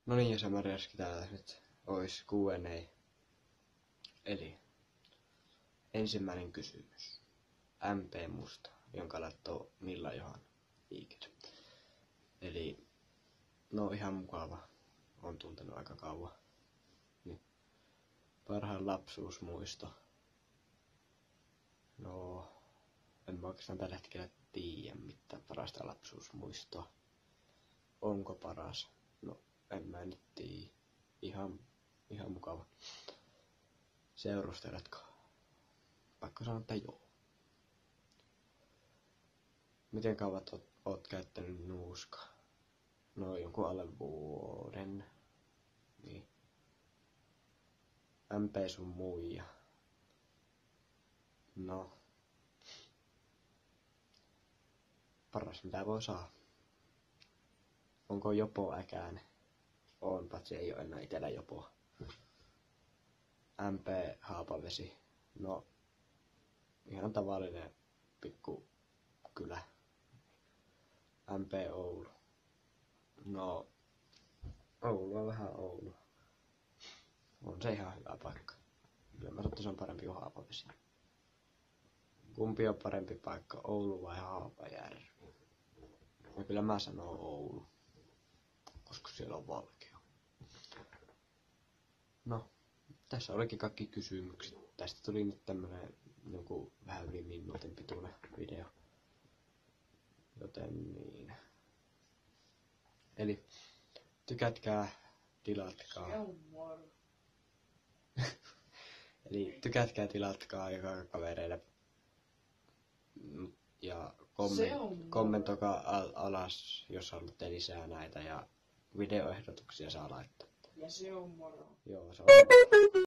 No niin, ja se Marjaski täällä nyt ois Q&A. Eli ensimmäinen kysymys. MP Musta, jonka laittoi Milla Johan liikkeelle. Eli no ihan mukava. On tuntenut aika kauan. Niin. Parhaan lapsuusmuisto. No, en mä oikeastaan tällä hetkellä tiedä mitään parasta lapsuusmuistoa. Onko paras? No, en mä nyt tiedä. Ihan mukava. Seurusteletko? Pakko sanoa, että joo. Miten kauan oot käyttänyt nuuskaa? No, jonkun alle vuoden. Niin. MP sun muija. No. Paras mitä voi saa. Onko Jopo äkäinen? On, patsi ei oo enää itellä Jopoa. MP Haapavesi. No. Ihan tavallinen pikku kylä. MP Oulu. No. Oulu on vähän Oulu. On se ihan hyvä paikka. Kyllä mä sanoin, se on parempi kuin Haapavesi. Kumpi on parempi paikka, Oulu vai Haapajärvi? No kyllä mä sanon Oulu. Koska siellä on valkea. No. Tässä olikin kaikki kysymykset. Tästä tuli nyt tämmönen joku vähän yli minuutin pituinen video. Joten niin. Eli tykätkää, tilatkaa. Eli tykätkää, tilatkaa joka kavereille. Ja kommentoikaa alas, jos haluatte lisää näitä ja videoehdotuksia saa laittaa. Ja se on moro. Joo, se on moro.